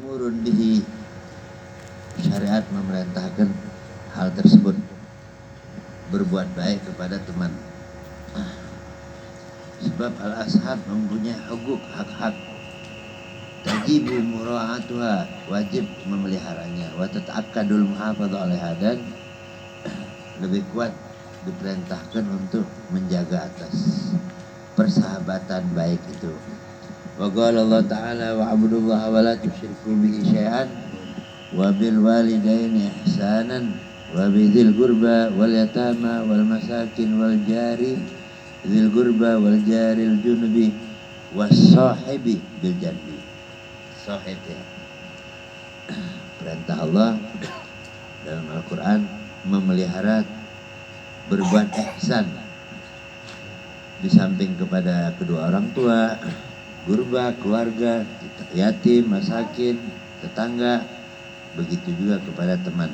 ma'murun bihi, syariat memerintahkan hal tersebut, berbuat baik kepada teman. Sebab al-ashab mempunyai hak-hak, tajibu mura'atuha, wajib memeliharanya, wa tata'akkadul muhafadzah alaiha, dan lebih kuat diperintahkan untuk menjaga atas persahabatan baik itu. Wa qala Allah Ta'ala wa'budullaha wa la tusyriku bihi syai'an wa bil walidaini ihsanan wa bidzil qurba wal yatama wal masakin wal jari dzil qurba wal jaril junubi was sahibi bil janbi. Sahib ya. Perintah Allah dalam Al-Quran memelihara berbuat ihsan di samping kepada kedua orang tua, gurba, keluarga, yatim, masakin, tetangga, begitu juga kepada teman.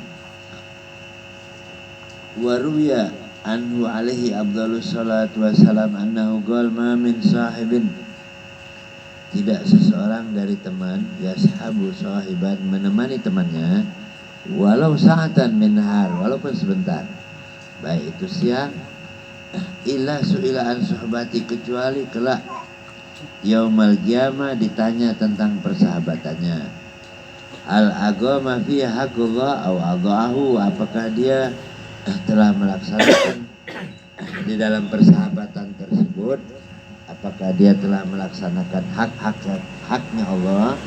Wa ruwiya anhu alaihi afdhalus salatu wassalam annahu qala ma min sahibin, tidak seseorang dari teman yashabu sahiban, menemani temannya walau sa'atan min nahar, walaupun sebentar, baik itu siang, illa su'ila an suhbati, kecuali kelak yaumal qiyamah ditanya tentang persahabatannya. Al-agama fi haqqullah aw adha'ahu, apakah dia telah melaksanakan di dalam persahabatan tersebut, apakah dia telah melaksanakan haknya Allah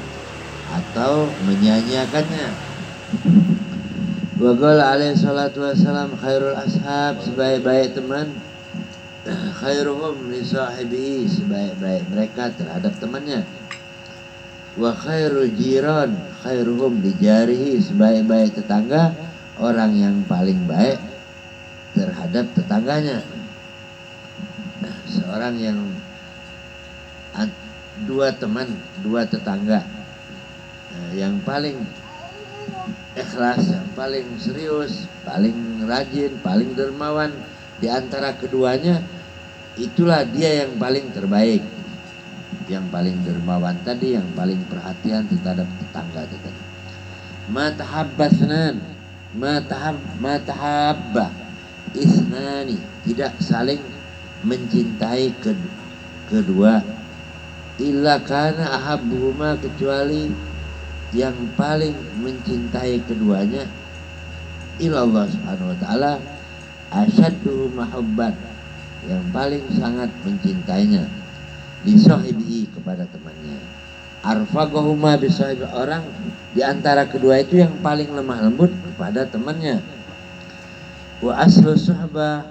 atau menyanyiakannya. Wa qala alaihi salatu wassalam khairul ashab, sebaik-baik teman, khairuhum li sahibihi, sebaik-baik mereka terhadap temannya. Wa khairul jiran khairuhum li jarihi, sebaik-baik tetangga orang yang paling baik terhadap tetangganya. Seorang yang dua teman, dua tetangga, yang paling ikhlas, yang paling serius, paling rajin, paling dermawan di antara keduanya, itulah dia yang paling terbaik, yang paling dermawan tadi, yang paling perhatian terhadap tetangga tadi. Matahabba isnani, tidak saling mencintai kedua, illa kana ahabbuhuma, kecuali yang paling mencintai keduanya, ilallah subhanahu wa ta'ala, asyaddu mahabbat, yang paling sangat mencintainya, li sahibihi, kepada temannya. Arfaqahuma bi sahibi, orang di antara kedua itu yang paling lemah lembut kepada temannya. Wa aslu suhbah,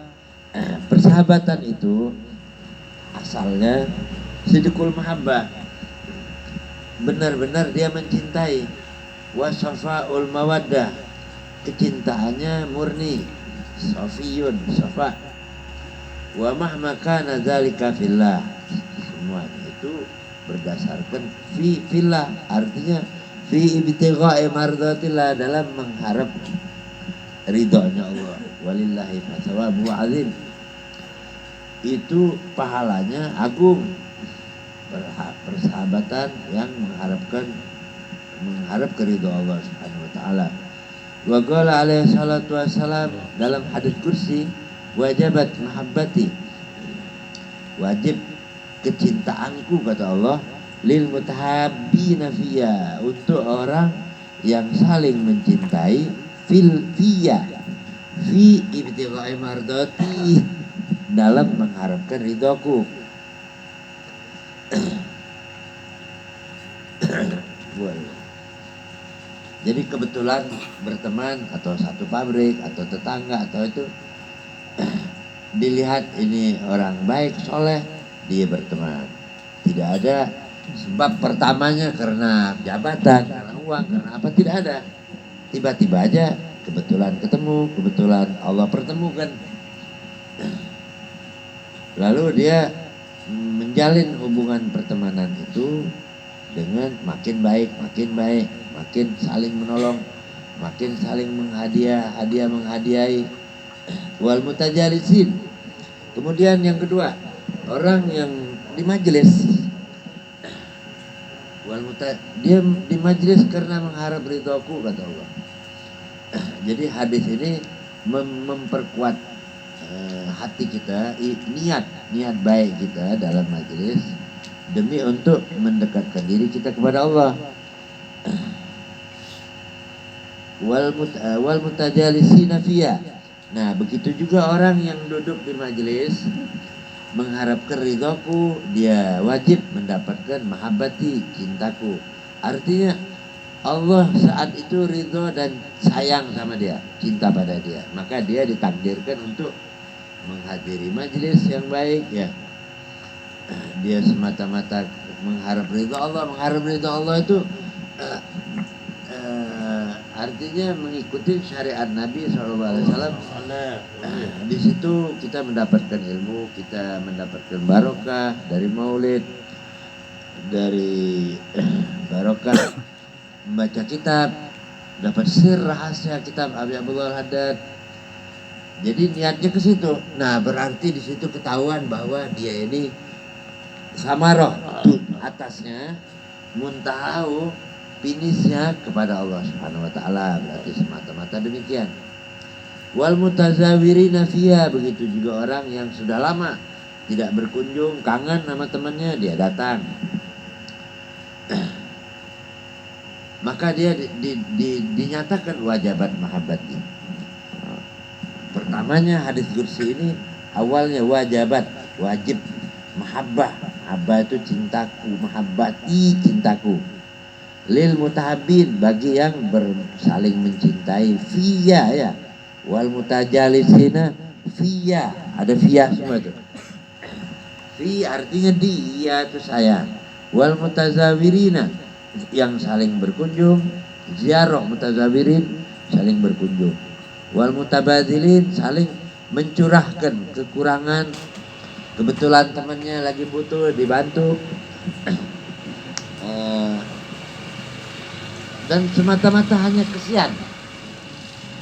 persahabatan itu asalnya sidqul mahabbah, benar-benar dia mencintai. Wa safa'ul mawaddah, kecintaannya murni, safiyun, safa. Wa mahma kana dzalika fillah, semuanya itu berdasarkan fillah, artinya fi ibtigha'i mardatillah, dalam mengharap ridhonya Allah. Walillahi fasawabu azim, itu pahalanya agung. Persahabatan yang mengharap keridhaan Allah Subhanahu wa taala. Wa qala alaihi salatu wassalam dalam hadis kursi, wajabat mahabbati, wajib kecintaanku, kata Allah, lil mutahabbina fiyya, untuk orang yang saling mencintai, fiyya, fi ibtigha'i mardati, dalam mengharapkan ridhoku. Jadi kebetulan berteman atau satu pabrik atau tetangga atau itu, dilihat ini orang baik, soleh, dia berteman. Tidak ada sebab pertamanya karena jabatan, karena uang, karena apa, tidak ada. Tiba-tiba aja kebetulan ketemu, kebetulan Allah pertemukan. Lalu dia menjalin hubungan pertemanan itu dengan makin baik, makin saling menolong, makin saling menghadiahi. Wal mutajalisin. Kemudian yang kedua, orang yang di majelis, Dia di majlis karena mengharap ridhoku, kata Allah. Jadi hadis ini memperkuat hati kita, niat baik kita dalam majlis demi untuk mendekatkan diri kita kepada Allah. Wal mutajalisina fiyya. Nah, begitu juga orang yang duduk di majlis mengharapkan ridhoku, dia wajib mendapatkan mahabbati, cintaku. Artinya Allah saat itu ridho dan sayang sama dia, cinta pada dia. Maka dia ditakdirkan untuk menghadiri majlis yang baik ya. Dia semata-mata mengharap ridho Allah. Mengharap ridho Allah itu artinya mengikuti syariat Nabi SAW. Di situ kita mendapatkan ilmu, kita mendapatkan barokah dari maulid, dari barokah membaca kitab, dapat sir rahasia kitab Abi Abdullah Al-Haddad. Jadi niatnya ke situ. Nah, berarti di situ ketahuan bahwa dia ini samaroh, atasnya muntahu, finishnya kepada Allah Subhanahu wa taala, berarti semata-mata demikian. Wal mutazawirina fiyya, begitu juga orang yang sudah lama tidak berkunjung, kangen sama temannya, dia datang. Maka dia dinyatakan wajibat mahabbati. Pertamanya hadis kursi ini awalnya wajibat, wajib, mahabbah itu cintaku, mahabbati cintaku. Lil mutahabbin, bagi yang saling mencintai, fiyya ya. Wal mutajalisina fiyya, ada fiyya semua itu. Fi artinya dia itu saya. Wal mutazawirina, yang saling berkunjung, ziarah mutazawirin, saling berkunjung. Wal mutabadzilin, saling mencurahkan kekurangan, kebetulan temannya lagi butuh dibantu. Dan semata-mata hanya kesian,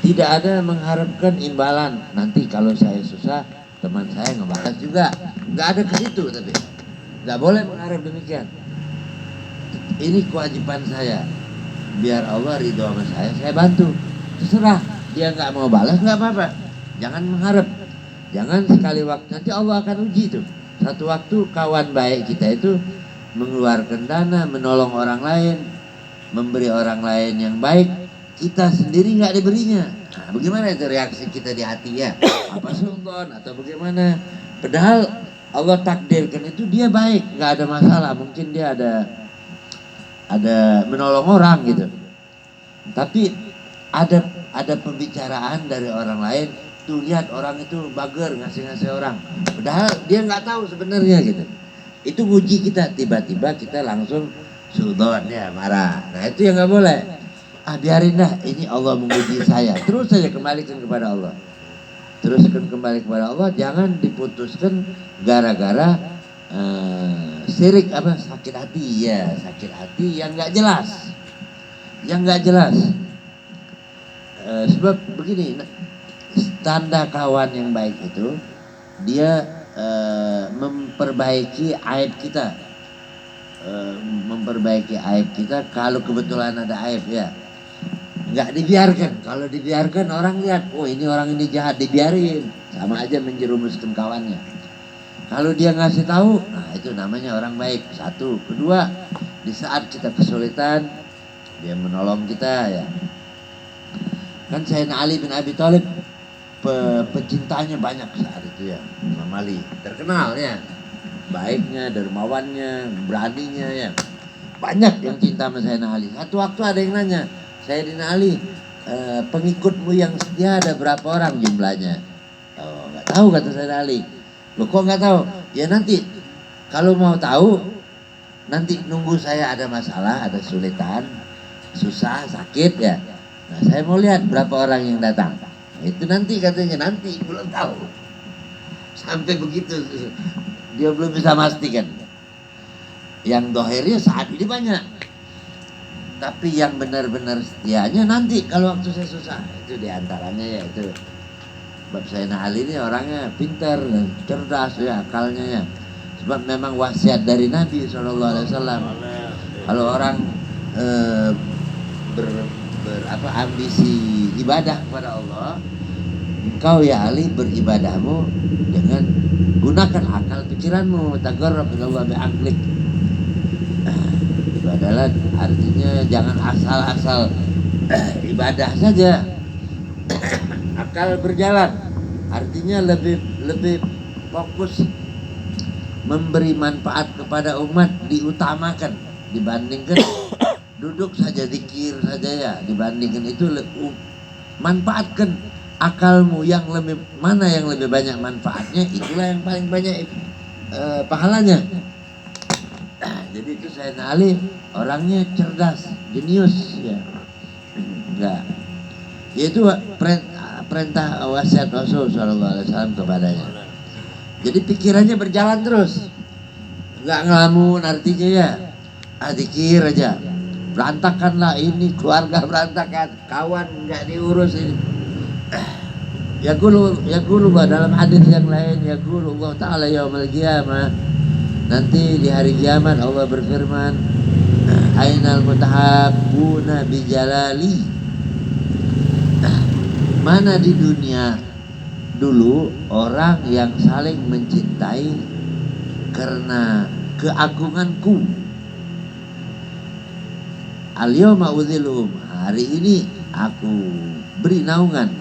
tidak ada mengharapkan imbalan. Nanti kalau saya susah, teman saya ngebalas juga, nggak ada ke situ. Tapi nggak boleh mengharap demikian. Ini kewajiban saya, biar Allah ridho sama saya bantu. Terserah dia nggak mau balas, nggak apa-apa. Jangan mengharap, jangan sekali waktu, nanti Allah akan uji tuh. Satu waktu kawan baik kita itu mengeluarkan dana, menolong orang lain, memberi orang lain yang baik, kita sendiri nggak diberinya. Nah, bagaimana itu reaksi kita di hati ya? Apa sultan atau bagaimana? Padahal Allah takdirkan itu dia baik, nggak ada masalah. Mungkin dia ada menolong orang gitu. Tapi ada pembicaraan dari orang lain, tuh lihat orang itu bager ngasih orang. Padahal dia nggak tahu sebenarnya gitu. Itu nguji kita, tiba-tiba kita langsung sudon ya, marah. Nah itu yang nggak boleh. Biarin dah, ini Allah menguji saya. Terus saja kembalikan kepada Allah. Teruskan kembali kepada Allah. Jangan diputuskan gara-gara sirik apa, sakit hati ya, sakit hati yang nggak jelas, sebab begini, tanda kawan yang baik itu dia memperbaiki aib kita. Kalau kebetulan ada aib ya, nggak dibiarkan. Kalau dibiarkan orang lihat, oh ini orang ini jahat, dibiarin, sama aja menjerumuskan kawannya. Kalau dia ngasih tahu, nah itu namanya orang baik. Satu, kedua, di saat kita kesulitan dia menolong kita ya. Kan Sayyidina Ali bin Abi Thalib pecintanya banyak saat itu ya, Imam Ali terkenal ya, baiknya, dermawannya, beraninya ya. Banyak yang cinta sama Sayyidina Ali. Satu waktu ada yang nanya, Sayyidina Ali, pengikutmu yang setia ada berapa orang jumlahnya? Oh, nggak tahu, kata Sayyidina Ali. Loh kok nggak tahu? Ya nanti kalau mau tahu, nanti nunggu saya ada masalah, ada kesulitan, susah, sakit ya. Nah saya mau lihat berapa orang yang datang. Nah, itu nanti katanya, nanti belum tahu. Sampai begitu dia belum bisa pastikan. Yang dohirnya saat ini banyak, tapi yang benar-benar setianya nanti kalau waktu saya susah. Itu diantaranya ya itu. Sebab Sayyidina Ali ini orangnya pintar, cerdas ya, akalnya ya. Sebab memang wasiat dari Nabi SAW. Kalau orang eh, ambisi ibadah kepada Allah, engkau ya Ali beribadahmu dengan gunakan akal pikiranmu. Tagarrab ilallah bi'aqlik. Itu adalah artinya jangan asal-asal ibadah saja. Akal berjalan, artinya lebih fokus memberi manfaat kepada umat diutamakan dibandingkan duduk saja zikir saja ya. Dibandingkan itu manfaatkan akalmu yang lebih, mana yang lebih banyak manfaatnya, itulah yang paling banyak pahalanya. Jadi itu Sayyidina Ali orangnya cerdas, jenius ya. Enggak. Yaitu perintah wasiat Rasul sallallahu alaihi wasallam kepadanya. Jadi pikirannya berjalan terus. Enggak ngelamun artinya ya. Zikir aja. Berantakanlah ini, keluarga berantakan, kawan enggak diurus ini. Yaqulu dalam hadis yang lain, yaqulu Allah Ta'ala yaumil qiyamah, nanti di hari kiamat Allah berfirman, ainal mutahabbuna bijalali. Mana di dunia dulu orang yang saling mencintai karena keagunganku. Al-yawma udhilhum, hari ini aku beri naungan.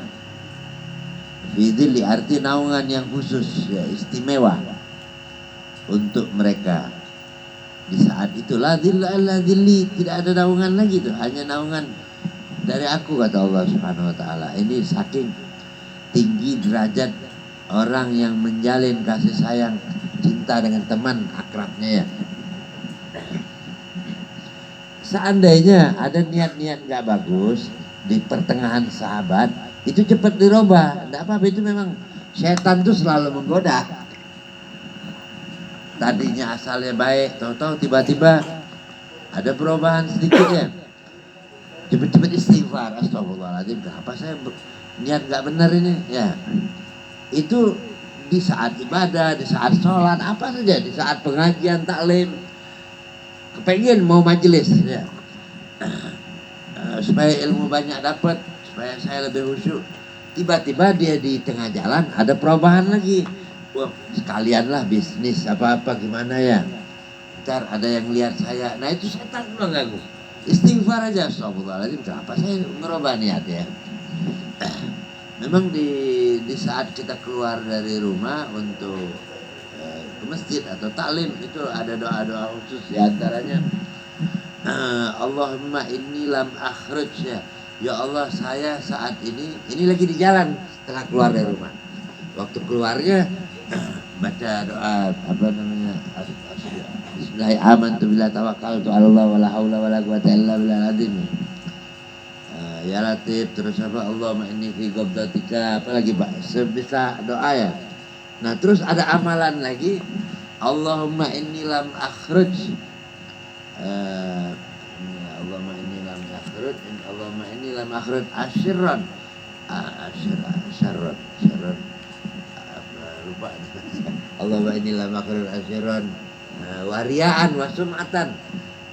Bidili arti naungan yang khusus ya, istimewa untuk mereka. Di saat itulah dzilli, tidak ada naungan lagi tuh, hanya naungan dari aku, kata Allah Subhanahu wa taala. Ini saking tinggi derajat orang yang menjalin kasih sayang cinta dengan teman akrabnya ya. Seandainya ada niat-niat gak bagus di pertengahan sahabat, itu cepat dirubah. Tidak apa-apa, itu memang setan tuh selalu menggoda. Tadinya asalnya baik, tahu-tahu tiba-tiba ada perubahan sedikit ya. Cepet-cepet istighfar, astagfirullahaladzim, apa saya niat gak benar ini ya. Itu di saat ibadah, di saat sholat, apa saja, di saat pengajian, taklim, kepengen mau majelis ya, supaya ilmu banyak dapat, supaya saya lebih khusyuk. Tiba-tiba dia di tengah jalan ada perubahan lagi. Wah, sekalianlah bisnis apa-apa gimana ya, ntar ada yang lihat saya. Nah itu setan mengganggu. Istighfar aja, astagfirullahaladzim, kenapa saya ngerubah niat ya. Memang di saat kita keluar dari rumah untuk ke masjid atau taklim, itu ada doa-doa khusus, diantaranya Allahumma inni lam akhruj ya. Ya Allah, saya saat ini lagi di jalan setelah keluar dari rumah. Waktu keluarnya baca doa apa namanya, Bismillahirrahmanirrahim, bila tawakkaltu 'ala Allah wala haula wala quwwata illa billahil azim. Ya Latif, terus apa, Allahumma inni fi qabdatika, apalagi Pak, sebisa doa ya. Nah terus ada amalan lagi, Allahumma inni lam akhruj, Allahumma inni lam akhruj, Allahumma inni lam akhruj asyirran, syarran, lupa. Allahumma inni lam akhruj asyirran wariaan wa sum'atan,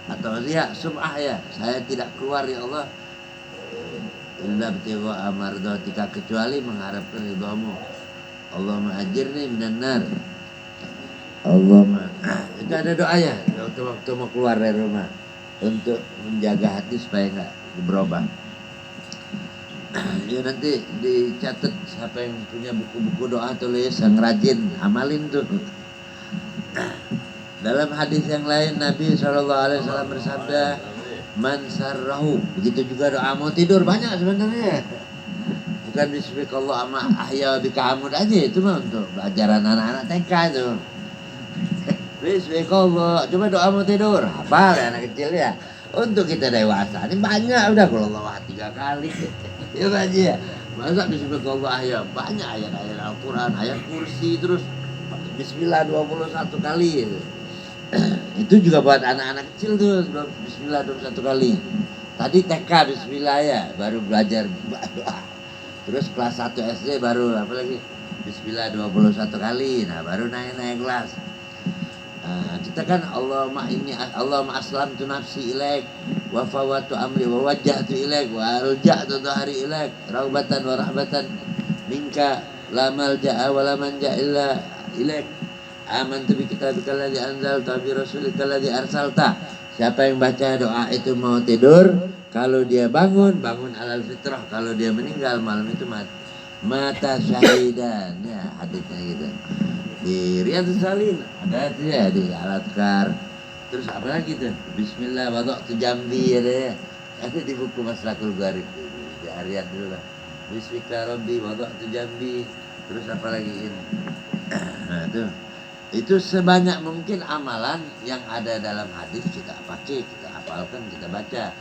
atau riya sum'ah ya, saya tidak keluar ya Allah illa btigha mardatika, kecuali mengharapkan ridhamu. Allahumma ajirni minan nar. Allahumma, itu ada doa ya waktu mau keluar dari rumah untuk menjaga hati supaya nggak berubah. Ya nanti dicatat, siapa yang punya buku-buku doa tulis, yang rajin amalin tuh. Dalam hadis yang lain Nabi SAW bersabda, man sarrahu, begitu juga doa mau tidur, banyak sebenarnya. Bukan bismikallah sama ahya bika amud aja, itu mah untuk pelajaran anak-anak TK itu. Bismikallah, coba doa mau tidur, hafal ya anak kecil ya. Untuk kita dewasa ini banyak, udah kalau Allah 3 kali ya aja. Masa bismikallah ahya, banyak ayat-ayat Al-Quran, ayat kursi, terus bismillah 21 kali gitu. Itu juga buat anak-anak kecil tuh, bismillah 21 kali. Tadi TK bismillah ya, baru belajar doa. Terus kelas 1 SD baru apa lagi? Bismillah 21 kali. Nah, baru naik kelas. Kita kan Allahumma aslamtu nafsi ilaik wa fawwatu amri wa wajjahtu ilaik wa alja'tu dhahri ilaik raubatan wa rahbatan minka la malja'a wa la manja illa ilaik amantu bi kitabika alladzi anzalta bi rasulika alladzi arsalta. Siapa yang baca doa itu mau tidur, kalau dia bangun alal fitrah, kalau dia meninggal malam itu mata syahidan. Ya hadisnya gitu. Di Riyadhus Shalihin ada itu ya, di Al-Adhkar. Terus apa lagi tuh? Bismillah wada'tu jambi ada ya. Ada di buku Maslakul Gharib. Di Riyadh dulu lah. Bismika rabbi wada'tu jambi. Terus apa lagi ini? Nah itu sebanyak mungkin amalan yang ada dalam hadis kita pakai, kita hafalkan, kita baca.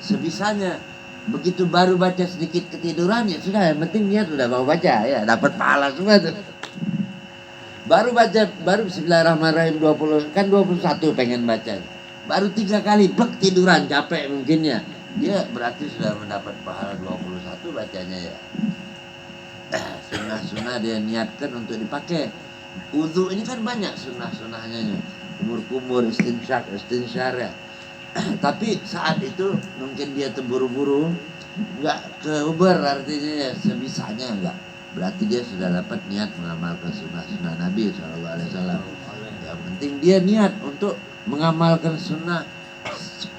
Sebisanya. Begitu baru baca sedikit ketiduran ya sudah, yang penting niat udah mau baca ya, dapat pahala semua tuh. Baru bismillahirrahmanirrahim 20, kan 21 pengen baca. Baru 3 kali plek tiduran, capek mungkin ya. Dia berarti sudah mendapat pahala 21 bacanya ya. Sunnah-sunnah dia niatkan untuk dipakai. Wudu ini kan banyak sunnah-sunnahnya. Kumur-kumur, istinsyar ya. Tapi saat itu mungkin dia terburu-buru, enggak keuber artinya ya, sebisanya enggak. Berarti dia sudah dapat niat mengamalkan sunnah-sunnah Nabi SAW. Yang penting dia niat untuk mengamalkan sunnah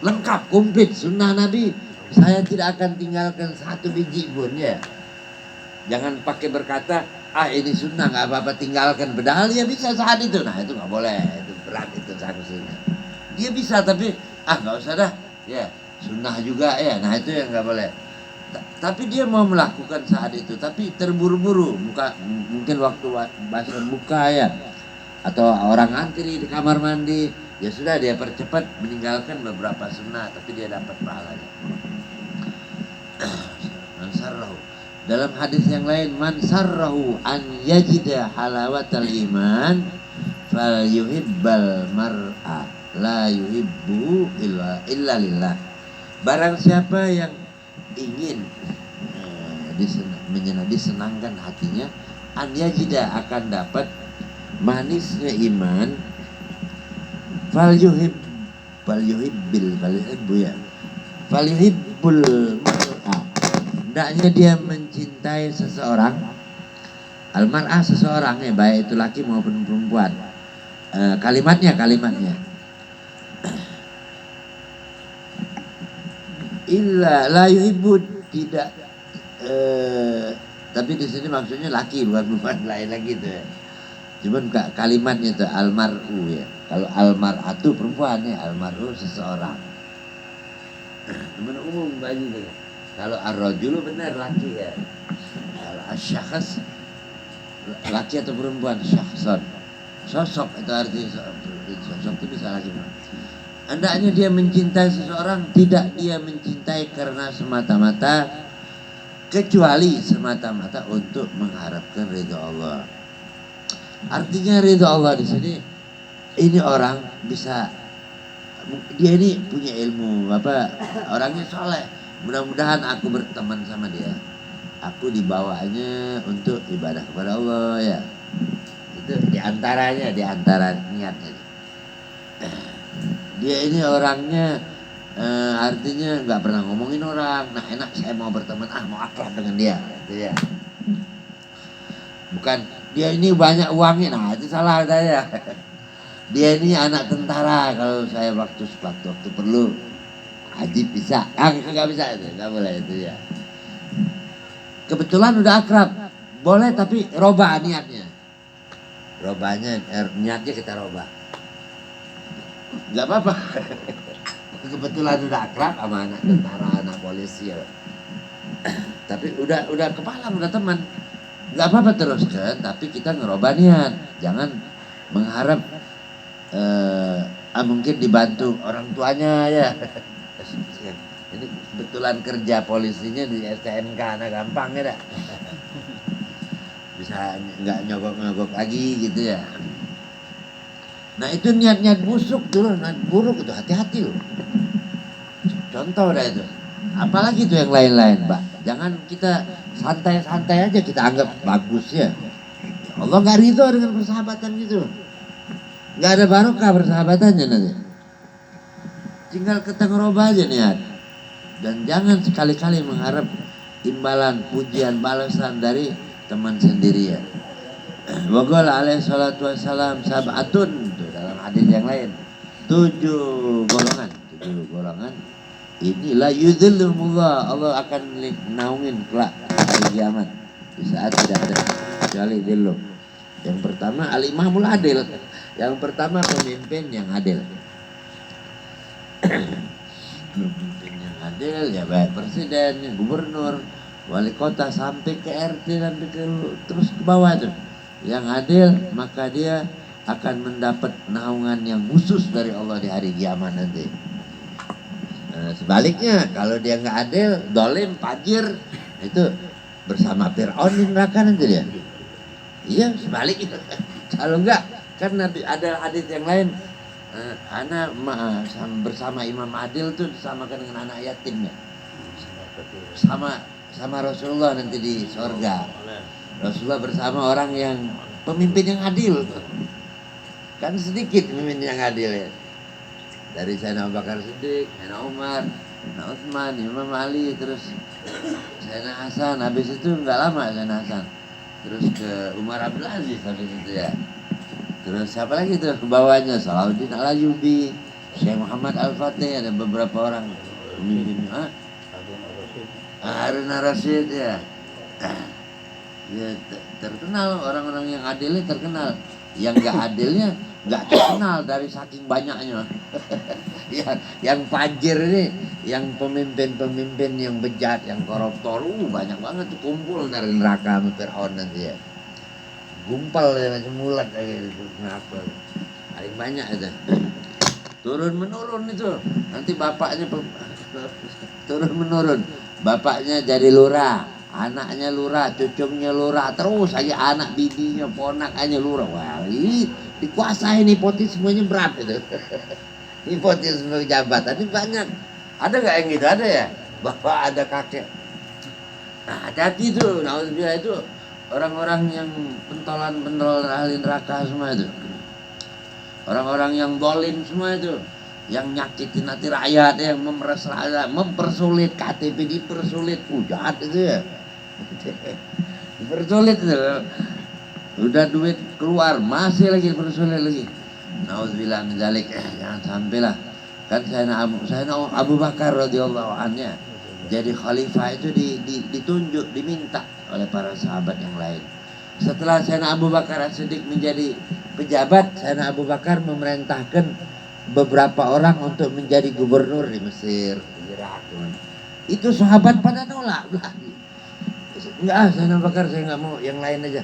lengkap, komplit sunnah Nabi. Saya tidak akan tinggalkan satu biji pun ya. Jangan pakai berkata, ini sunnah nggak apa-apa tinggalkan. Padahal dia bisa saat itu. Nah itu nggak boleh, itu berat itu sanksinya. Dia bisa tapi nggak usah dah. Ya sunnah juga ya. Nah itu yang nggak boleh. Tapi dia mau melakukan saat itu, tapi terburu-buru, mungkin waktu basah buka ya, atau orang antri di kamar mandi, ya sudah dia percepat meninggalkan beberapa sunnah, tapi dia dapat pahalanya. Mansarrahu. Dalam hadis yang lain, mansarrahu an yajida halawatal iman, fal yuhibbal mar'a, la yuhibbu illa lillah. Barang siapa yang ingin disenangkan hatinya, an yajida akan dapat manisnya iman, fal yuhibbul mar'a, hendaknya dia mencintai seseorang, al mar'ah seseorang ya, baik itu laki maupun perempuan. Kalimatnya illa la yuhibbu, tidak tapi di sini maksudnya laki bukan lain lagi tuh ya. Cuman kalimatnya itu almar'u ya. Kalau almar'atu perempuan ya, almar'u seseorang. Cuman umum baju tuh. Kalau ar-rajulu benar laki ya. Al-syakhs laki atau perempuan, syakhsan. Sosok itu artinya sosok itu bisa laki. Hendaknya dia mencintai seseorang, tidak dia mencintai karena semata-mata, kecuali semata-mata untuk mengharapkan ridha Allah. Artinya ridha Allah di sini, ini orang bisa, dia ini punya ilmu, orangnya soleh. Mudah-mudahan aku berteman sama dia, aku dibawanya untuk ibadah kepada Allah ya. Itu diantara niatnya. Dia ini orangnya artinya nggak pernah ngomongin orang. Nah enak saya mau berteman, mau akrab dengan dia gitu ya. Bukan dia ini banyak uangnya, nah itu salah saya. Dia ini anak tentara, kalau saya waktu perlu haji bisa, nggak bisa itu, nggak boleh itu ya. Kebetulan udah akrab, boleh tapi robah niatnya. Robahnya niatnya kita robah. Gak apa-apa. Kebetulan udah akrab sama anak tentara, anak polisi ya. Tapi udah kepala, udah teman. Gak apa-apa teruskan, tapi kita ngerubah niat. Jangan mengharap mungkin dibantu orang tuanya ya. Ini kebetulan kerja polisinya di STNK, nah gampang ya dah. Bisa nggak nyogok lagi gitu ya. Nah itu niat-niat busuk dulu, niat buruk itu hati-hati loh. Contoh dah itu. Apalagi itu yang lain-lain, Pak. Jangan kita santai-santai aja kita anggap bagus ya. Allah nggak ridho dengan persahabatan gitu. nggak ada barokah persahabatannya nanti. Tinggal ketengroba aja niat. Dan jangan sekali-kali mengharap imbalan, pujian, balasan dari teman sendiri ya. Waqala alaihi salatu wassalam sab'atun, tuh dalam hadis yang lain. 7 golongan. Inilah yudhillumullah, Allah akan naungin kelak hari kiamat di saat tidak ada kecuali dhilluh. Yang pertama al-imamul adil. Yang pertama pemimpin yang adil. Pemimpin yang adil ya baik presiden, gubernur, wali kota sampai ke RT sampai ke terus ke bawah tuh. Yang adil maka dia akan mendapat naungan yang khusus dari Allah di hari kiamat nanti. Sebaliknya kalau dia nggak adil, dolim, fajir, itu bersama Fir'aun di neraka nanti dia. Iya sebaliknya. Kalau enggak kan Nabi ada hadis yang lain, anak bersama Imam Adil tuh disamakan dengan anak yatim ya. Sama Rasulullah nanti di sorga. Rasulullah bersama orang yang pemimpin yang adil. Kan sedikit pemimpin yang adil ya. Dari Sayyidina Abu Bakar Siddiq, Sayyidina Umar, Sayyidina Utsman, Imam Ali, terus Sayyidina Hasan. Habis itu nggak lama Sayyidina Hasan. Terus ke Umar Abdul Aziz habis itu ya. Terus siapa lagi tuh bawahnya? Salahuddin Al-Ayyubi, Syekh Muhammad Al-Fatih, ada beberapa orang pemimpinnya. Harun Ar-Rasyid ya. Ya terkenal orang-orang yang adilnya terkenal. Yang nggak adilnya nggak terkenal dari saking banyaknya. yang fajir ini, yang pemimpin-pemimpin yang bejat, yang koruptor, banyak banget tuh kumpul dari neraka sama Fir'aun nanti ya. Gumpal ya macam mulat kayak gitu. Kenapa? Paling banyak itu. Turun menurun itu. Nanti bapaknya turun menurun. Bapaknya jadi lurah, anaknya lurah, cucunya lurah, terus aja anak bibinya, ponakannya lurah. Wah, ini dikuasai nepotismenya berat itu. Nepotisme jabatan ini banyak. Ada nggak yang gitu? Ada ya? Bapak ada kakek. Nah, hati-hati tuh, nauzubillah itu orang-orang yang pentolan ahli neraka semua itu. Orang-orang yang dolim semua itu. Yang nyakitin hati rakyat, yang memeras rakyat, mempersulit KTP, dipersulit, jahat itu ya. Dipersulit itu. Udah duit keluar, masih lagi dipersulit lagi. Nauzubillah min dzalik, jangan sampailah. Kan Sayyidina Abu Bakar radhiyallahu anhu jadi khalifah itu ditunjuk, diminta oleh para sahabat yang lain. Setelah Sayyidina Abu Bakar As-Siddiq menjadi pejabat, Sayyidina Abu Bakar memerintahkan beberapa orang untuk menjadi gubernur di Mesir, di Irak. Itu sahabat pada nolak. Enggak, Sayyidina Abu Bakar saya nggak mau, yang lain aja.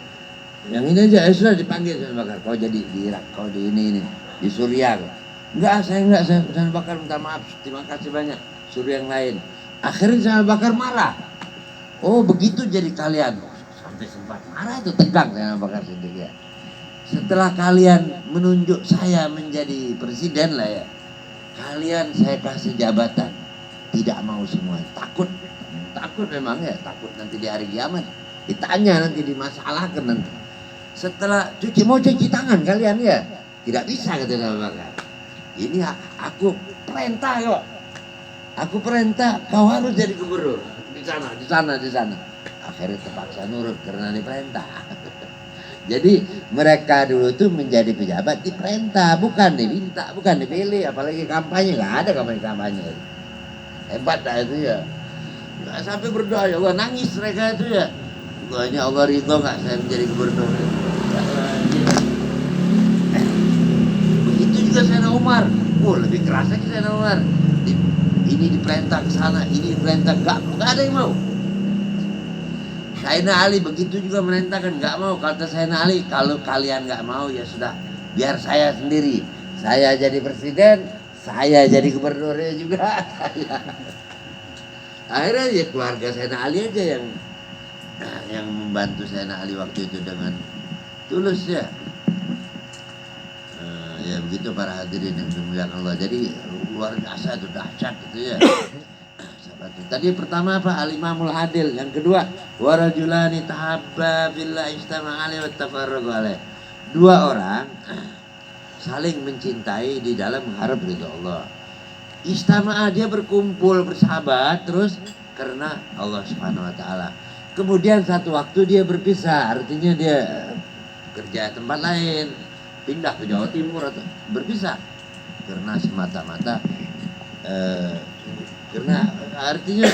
Yang ini aja, sudah dipanggil Sayyidina Abu Bakar. Kau jadi di Irak, kau di ini, di Suriah. Enggak, saya Sayyidina Abu Bakar minta maaf, terima kasih banyak. Suruh yang lain. Akhirnya Sayyidina Abu Bakar marah. Oh begitu jadi kalian. Sampai sempat marah itu, tegang Sayyidina Abu Bakar sendiri ya. Setelah kalian menunjuk saya menjadi presiden lah ya, kalian saya kasih jabatan, tidak mau semua, takut memang ya, takut nanti di hari kiamat ditanya, nanti dimasalahkan nanti. Setelah mau cuci tangan kalian ya, tidak bisa kata Abu Bakar. Ini aku perintah kok, aku perintah kau harus jadi gubernur di sana. Akhirnya terpaksa nurut karena diperintah. Jadi mereka dulu tuh menjadi pejabat diperintah, bukan diminta, bukan dipilih. Apalagi kampanye, nggak ada kampanye. Hebat dah itu ya. Nggak sampai berdoa, ya Allah, nangis mereka itu ya. Doanya Allah ridho nggak saya menjadi gubernur. Begitu juga Sayyidina Umar. Lebih keras lagi Sayyidina Umar. Ini diperintah ke sana, ini diperintah, nggak ada yang mau. Sayyidina Ali begitu juga merintahkan, nggak mau. Kata Sayyidina Ali, kalau kalian nggak mau ya sudah, biar saya sendiri. Saya jadi presiden, saya jadi gubernurnya juga. Akhirnya ya keluarga Sayyidina Ali aja yang membantu Sayyidina Ali waktu itu dengan tulus ya. Ya begitu para hadirin yang dimuliakan Allah. Jadi luar biasa itu, dahsyat itu ya. Tadi pertama apa? Al-Imamul Adil. Yang kedua, warajulani tahabba billah ijtama'a alaihi wa tafarraqu alaihi. Dua orang saling mencintai di dalam mengharap ridha Allah. Istama'a, dia berkumpul bersahabat terus karena Allah Subhanahu wa taala. Kemudian satu waktu dia berpisah, artinya dia kerja tempat lain, pindah ke Jawa Timur atau berpisah karena semata-mata karena artinya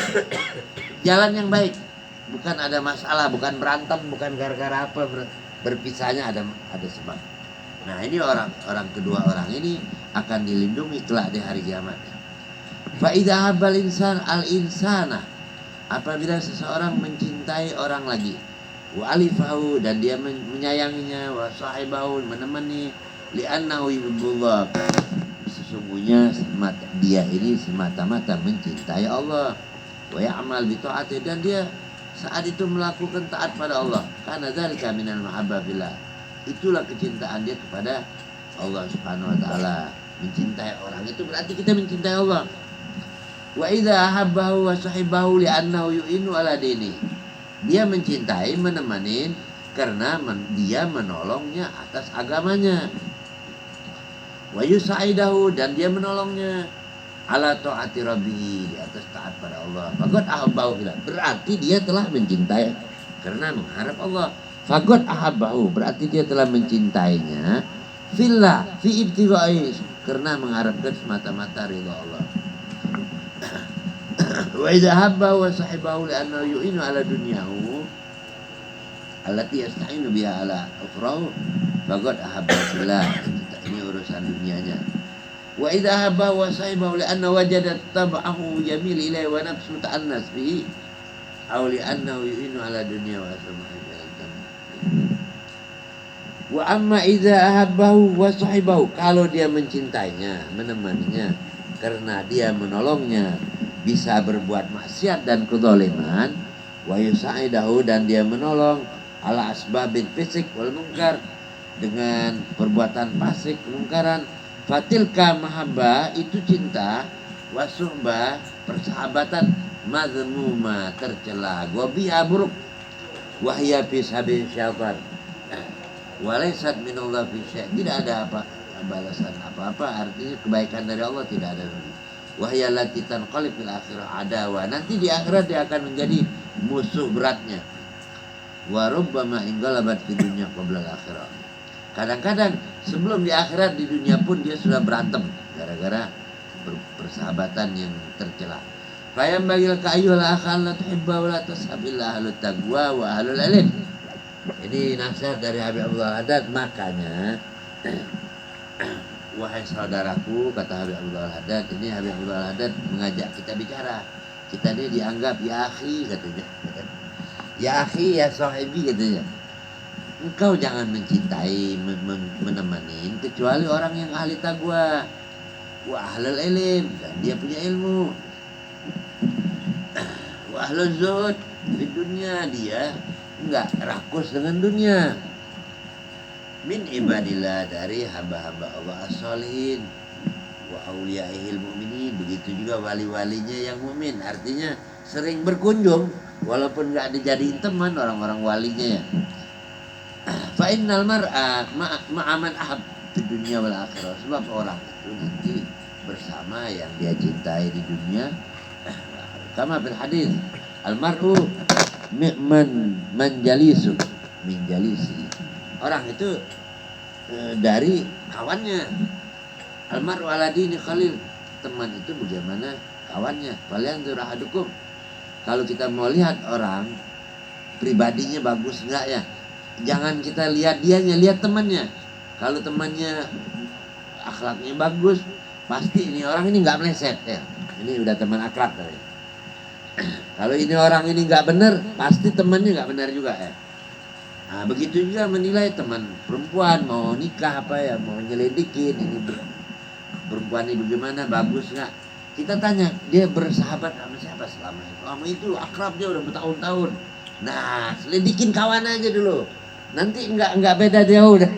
jalan yang baik, bukan ada masalah, bukan berantem, bukan gara-gara apa berpisahnya ada sebab. Nah, ini orang kedua orang ini akan dilindungi kelak di hari kiamat. Fa idza habal insan al insana, apabila seseorang mencintai orang lagi, wa alifahu, dan dia menyayanginya, wa sahibahu, menemani, li'annahu yuhibbullah, sesungguhnya dia ini semata-mata mencintai Allah, wa ya'mal bi ta'ati, dan dia saat itu melakukan taat pada Allah, karena dzalika minal mahabbah fillah, itulah kecintaan dia kepada Allah Subhanahu wa taala. Mencintai orang itu berarti kita mencintai Allah. Wa idza ahabbahu wa sahibahu li'annahu yu'inu ala dini, dia mencintai, menemani karena dia menolongnya atas agamanya. Wa yusaidahu, dan dia menolongnya ala taati rabbi, di atas taat pada Allah. Faqad ahabbahu, berarti dia telah mencintai karena mengharap Allah. Faqad ahabbahu, berarti dia telah mencintainya fillah fi ibtighai, karena mengharapkan semata-mata ridha Allah. Wa idza habbahu wa sahibahu li'annahu yu'inu ala dunyahu allati yasta'inu biha ala ukhrahu faqad ahabba fillah, ini urusan dunianya. Wa idza habbahu wa sahibahu li'annahu wajada tab'ahu yamil ilaihi wa nafsu ta'annas bihi aw li'annahu yu'inu ala dunya wa asma'i. Wa amma idza ahabbahu wa sahibahu, kalau dia mencintainya, menemaninya karena dia menolongnya bisa berbuat maksiat dan kezaliman, wa yusaidahu, dan dia menolong ala asbabil fisik wal munkar, dengan perbuatan fasik kemungkaran, fatilka mahabbah, itu cinta, wa suhbah, persahabatan, mazmuma, tercela, gobiha, buruk, wahya fi sabil syaitan, walaysat minallah fi syai', tidak ada balasan apa-apa, artinya kebaikan dari Allah tidak ada. Wahya lati tanqalib fil akhirah adawa, nanti di akhirat dia akan menjadi musuh beratnya. Wa rubbama inqalabat fi dunya qabla al akhirah, kadang-kadang sebelum di akhirat, di dunia pun dia sudah berantem gara-gara persahabatan yang tercela. Fayam bagil ka'ayyul akhal la tuhibba wa la tashabillah ahlut taqwa wa ahlul ilm. Ini nasihat dari Habib Abdul Haddad. Makanya wahai saudaraku, kata Habib Abdul Haddad, ini Habib Abdul Haddad mengajak kita bicara. Kita ini dianggap ya akhi, katanya. Ya akhi, ya sahibi, katanya. Engkau jangan mencintai, menemani kecuali orang yang ahli taqwa wa ahlul ilm, dan dia punya ilmu, wa ahlul zuhud di dunia, dia enggak rakus dengan dunia, min ibadillah, dari hamba-hamba Allah as-solihin, wa auliyaihil mu'minin, begitu juga wali-walinya yang mukmin, artinya sering berkunjung walaupun enggak dijadiin teman orang-orang walinya ya. Fa innal mar'a ma'aman ahab di dunia wal akhirah, sebab orang itu nanti bersama yang dia cintai di dunia. Kama fil hadis, al mar'u manjalisu min jalisi, orang itu dari kawannya. Al mar'u ala dini khalil, teman itu bagaimana kawannya. Falyanzur ahadukum, kalau kita mau lihat orang pribadinya bagus enggak ya, jangan kita lihat dianya, lihat temannya. Kalau temannya akhlaknya bagus, pasti ini orang ini nggak meleset ya, ini udah teman akrab ya. Kalau ini orang ini nggak benar, pasti temannya nggak benar juga ya. Nah, begitu juga menilai teman perempuan mau nikah apa ya, mau nyelidikin ini perempuan ini bagaimana, bagus nggak. Kita tanya dia bersahabat sama siapa selama itu. Selama itu akrab, dia udah bertahun-tahun. Nah, selidikin kawan aja dulu. Nanti enggak beda jauh deh.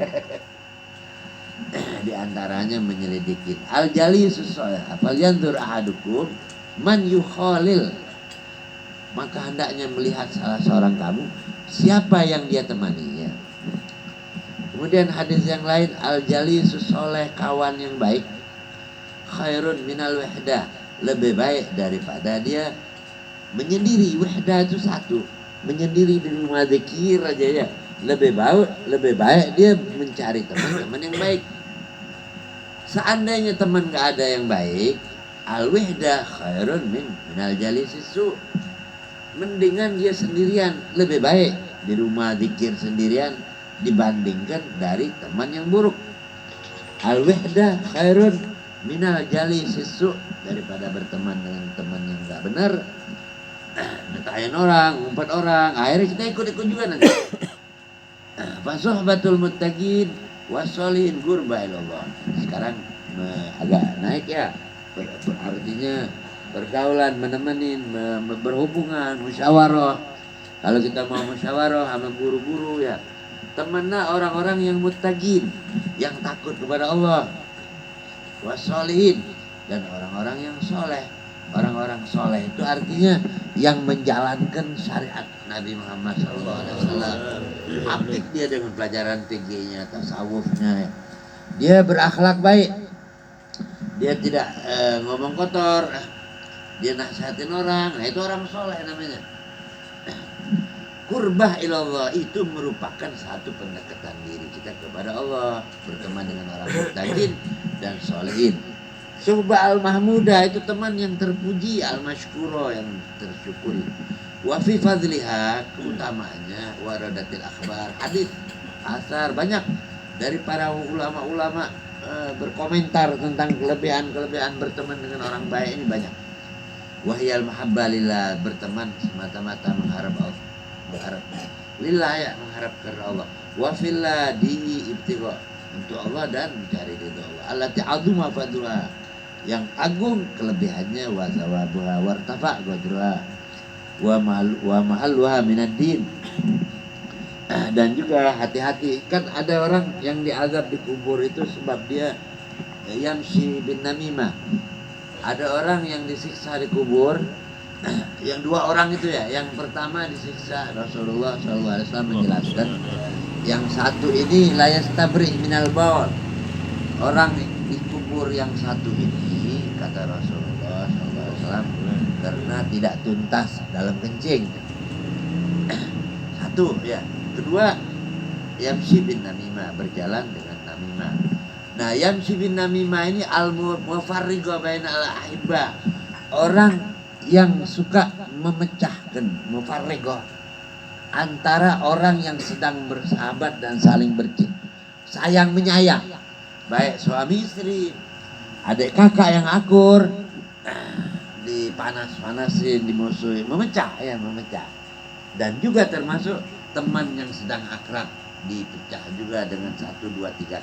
Di antaranya menyelidikin al-jali sesuai. Falyanzur ahadukum man yukhalil, maka hendaknya melihat salah seorang kamu siapa yang dia temani ya. Kemudian hadis yang lain, al-jalisus soleh, kawan yang baik, khairun minal wahdah, lebih baik daripada dia menyendiri. Wahdah itu satu, menyendiri di rumah zikir aja ya. Lebih baik dia mencari teman-teman yang baik. Seandainya teman gak ada yang baik, al-wahdah khairun minal jalisis su, mendingan dia sendirian, lebih baik di rumah zikir sendirian dibandingkan dari teman yang buruk. Al-wahdah khairun minal jalisis su, daripada berteman dengan teman yang gak benar, ngetain orang, ngumpat orang, akhirnya kita ikut-ikut juga nanti. Fasuhbatul muttaqin wasolihin gurba ilallah. Sekarang agak naik ya, artinya pergaulan, menemenin, berhubungan, musyawarah. Kalau kita mau musyawarah sama guru-guru ya, temanlah orang-orang yang muttaqin, yang takut kepada Allah, wasolihin, dan orang-orang yang soleh. Orang-orang soleh itu artinya yang menjalankan syariat Nabi Muhammad SAW. Apik dia dengan pelajaran tingginya, tasawufnya. Dia berakhlak baik. Dia tidak ngomong kotor. Dia nasihatin orang. Nah itu orang soleh namanya. Qurbah ilallah itu merupakan satu pendekatan diri kita kepada Allah, berteman dengan orang muttaqin dan solehin. Suhbah al-mahmudah itu teman yang terpuji, al-mashkuro yang tersyukuri. Wa fi fadliha, keutamaannya, waradatil akhbar, hadis, asar, banyak dari para ulama-ulama berkomentar tentang kelebihan-kelebihan berteman dengan orang baik ini banyak. Wahyal mahabbah lillah, berteman semata-mata mengharap Allah, mengharap lillah ya, mengharap karena Allah. Wa fillah di ibtigha, untuk Allah dan mencari ridha Allah. Allati azuma fadluha, yang agung kelebihannya, wa thawabuha wartafa qadruha wa mahalluha minad din. Dan juga hati-hati, kan ada orang yang diazab di kubur itu sebab dia yamshi bin namimah. Ada orang yang disiksa di kubur, yang dua orang itu ya. Yang pertama disiksa, Rasulullah SAW menjelaskan, yang satu ini la yastabri minal baul. Orang di kubur yang satu ini, kata Rasulullah SAW, karena tidak tuntas dalam kencing. Satu ya. Kedua, yamshi bin namimah, berjalan dengan namimah. Nah, yamshi bin namimah ini al-mufarriqah bainal ahibba, orang yang suka memecahkan, mufarriqah, antara orang yang sedang bersahabat dan saling sayang menyayang, baik suami istri, adik kakak yang akur, dipanas-panasin, dimusuhin, memecah. Dan juga termasuk teman yang sedang akrab, dipecah juga dengan 1, 2, 3